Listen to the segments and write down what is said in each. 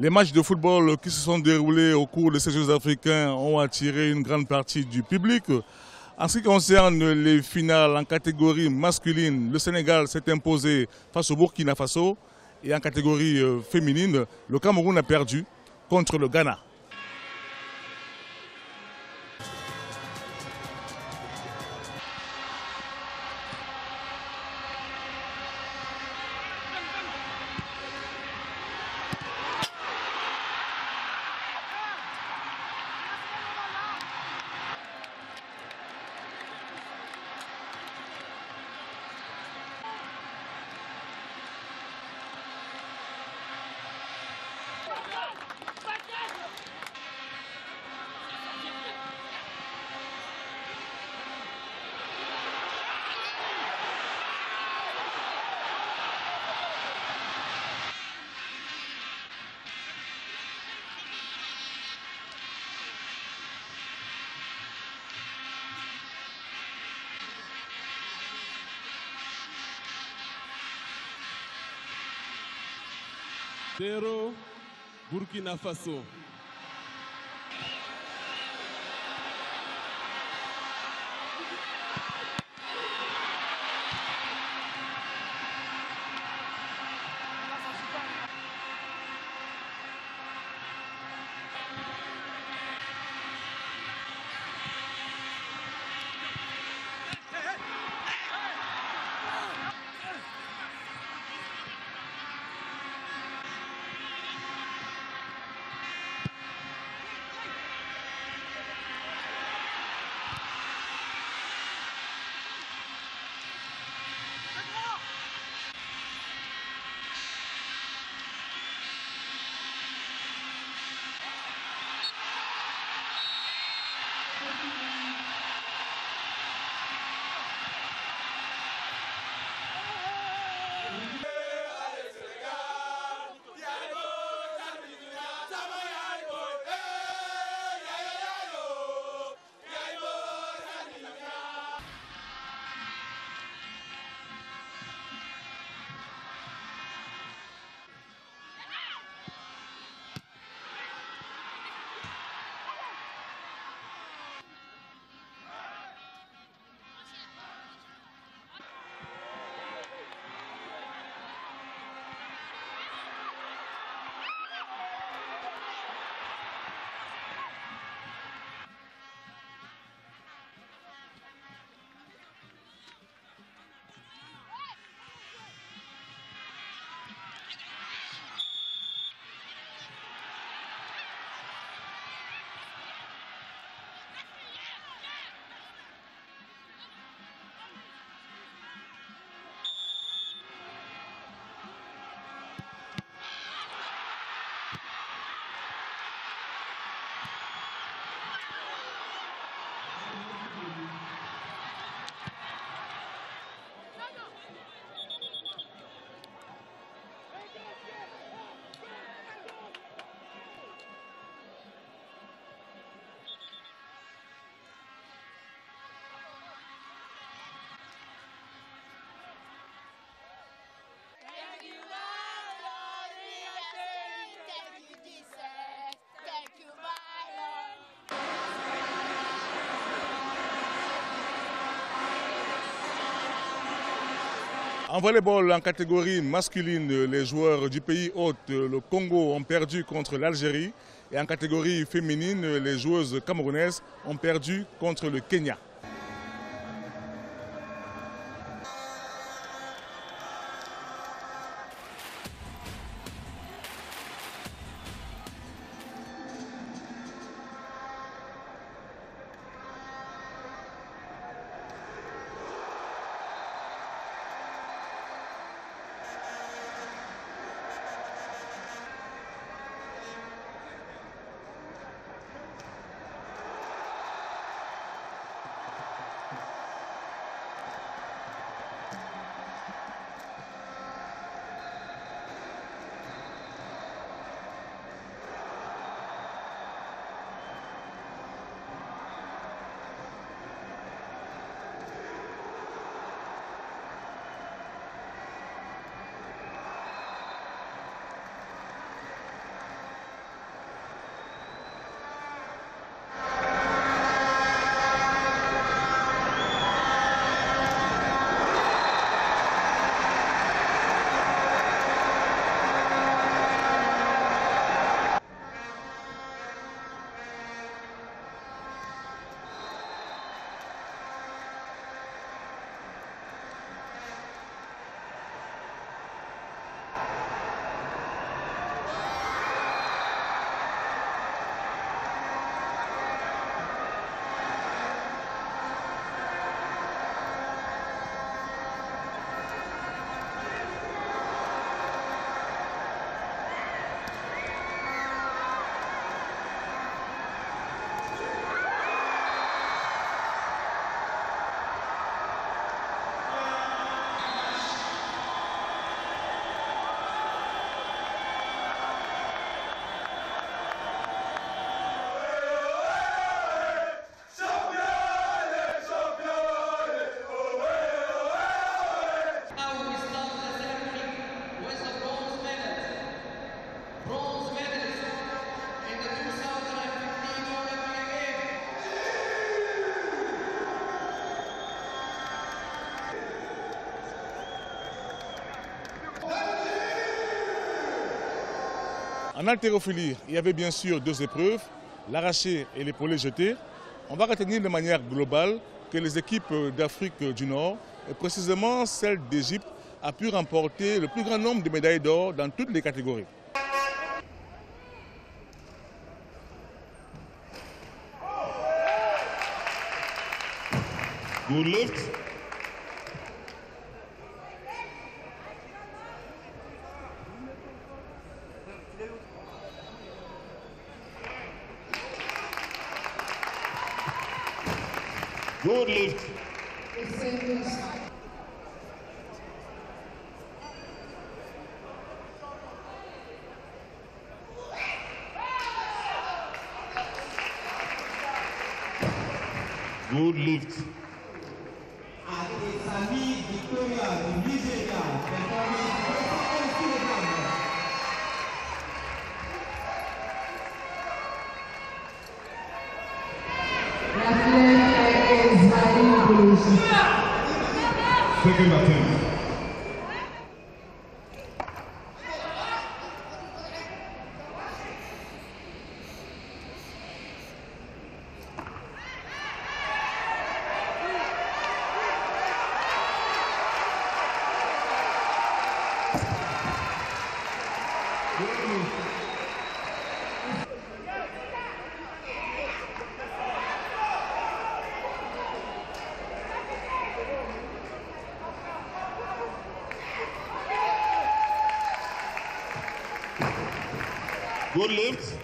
Les matchs de football qui se sont déroulés au cours de ces Jeux africains ont attiré une grande partie du public. En ce qui concerne les finales en catégorie masculine, le Sénégal s'est imposé face au Burkina Faso. Et en catégorie féminine, le Cameroun a perdu contre le Ghana. Zéro, Burkina Faso. En volleyball, en catégorie masculine, les joueurs du pays hôte, le Congo, ont perdu contre l'Algérie. Et en catégorie féminine, les joueuses camerounaises ont perdu contre le Kenya. En haltérophilie, il y avait bien sûr 2 épreuves, l'arraché et l'épaulé jeté. On va retenir de manière globale que les équipes d'Afrique du Nord, et précisément celle d'Égypte, a pu remporter le plus grand nombre de médailles d'or dans toutes les catégories. Good lift. Good lift. Good lift. Second attempt. Good lift.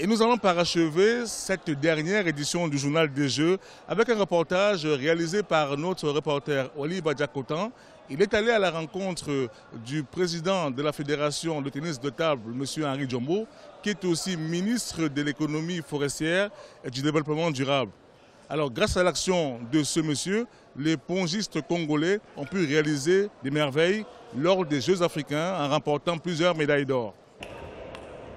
Et nous allons parachever cette dernière édition du Journal des Jeux avec un reportage réalisé par notre reporter Oliva Diakotan. Il est allé à la rencontre du président de la Fédération de tennis de table, M. Henri Djombo, qui est aussi ministre de l'économie forestière et du développement durable. Alors, grâce à l'action de ce monsieur, les pongistes congolais ont pu réaliser des merveilles lors des Jeux africains en remportant plusieurs médailles d'or.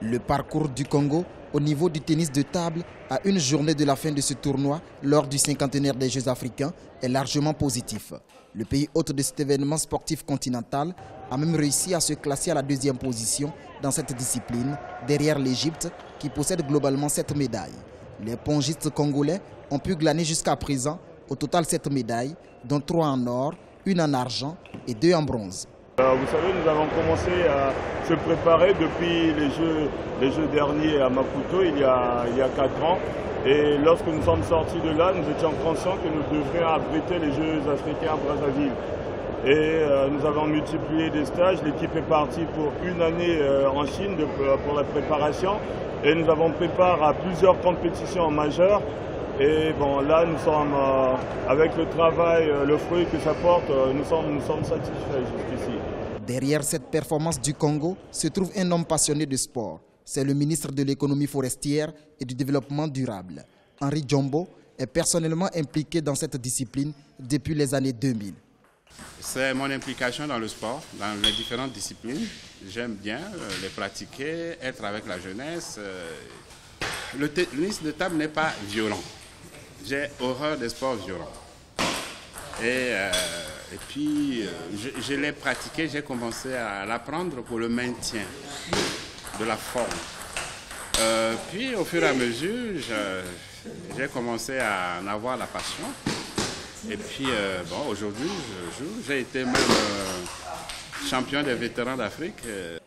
Le parcours du Congo au niveau du tennis de table à une journée de la fin de ce tournoi lors du 50e des Jeux africains est largement positif. Le pays hôte de cet événement sportif continental a même réussi à se classer à la 2e position dans cette discipline, derrière l'Égypte qui possède globalement 7 médailles. Les pongistes congolais ont pu glaner jusqu'à présent au total 7 médailles, dont 3 en or, 1 en argent et 2 en bronze. Vous savez, nous avons commencé à se préparer depuis les Jeux derniers à Maputo il y a 4 ans. Et lorsque nous sommes sortis de là, nous étions conscients que nous devrions abriter les Jeux africains à Brazzaville. Et nous avons multiplié des stages. L'équipe est partie pour 1 année en Chine pour la préparation. Et nous avons préparé à plusieurs compétitions majeures. Et bon, là, nous sommes, avec le travail, le fruit que ça porte, nous sommes satisfaits jusqu'ici. Derrière cette performance du Congo se trouve un homme passionné de sport. C'est le ministre de l'économie forestière et du développement durable. Henri Djombo est personnellement impliqué dans cette discipline depuis les années 2000. C'est mon implication dans le sport, dans les différentes disciplines. J'aime bien les pratiquer, être avec la jeunesse. Le tennis de table n'est pas violent. J'ai horreur des sports violents. Et puis, je l'ai pratiqué, j'ai commencé à l'apprendre pour le maintien de la forme. Puis, au fur et à mesure, j'ai commencé à en avoir la passion. Et puis, bon, aujourd'hui, je joue. J'ai été même champion des vétérans d'Afrique.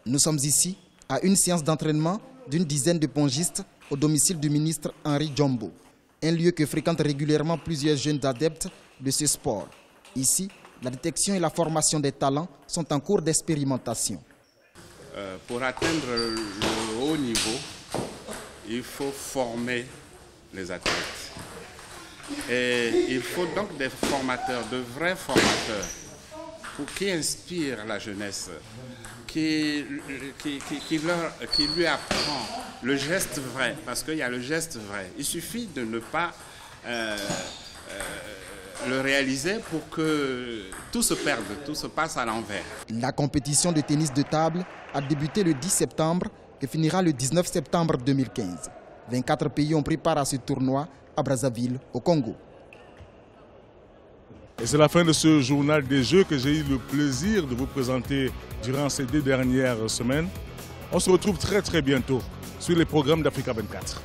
Nous sommes ici à une séance d'entraînement d'une dizaine de pongistes au domicile du ministre Henri Djombo. Un lieu que fréquentent régulièrement plusieurs jeunes adeptes de ce sport. Ici, la détection et la formation des talents sont en cours d'expérimentation. Pour atteindre le haut niveau, il faut former les athlètes. Et il faut donc des formateurs, de vrais formateurs, qui inspirent la jeunesse, qui lui apprend le geste vrai, parce qu'il y a le geste vrai. Il suffit de ne pas le réaliser pour que tout se perde, tout se passe à l'envers. La compétition de tennis de table a débuté le 10 septembre et finira le 19 septembre 2015. 24 pays ont pris part à ce tournoi à Brazzaville, au Congo. Et c'est la fin de ce journal des Jeux que j'ai eu le plaisir de vous présenter durant ces 2 dernières semaines. On se retrouve très bientôt sur les programmes d'Africa 24.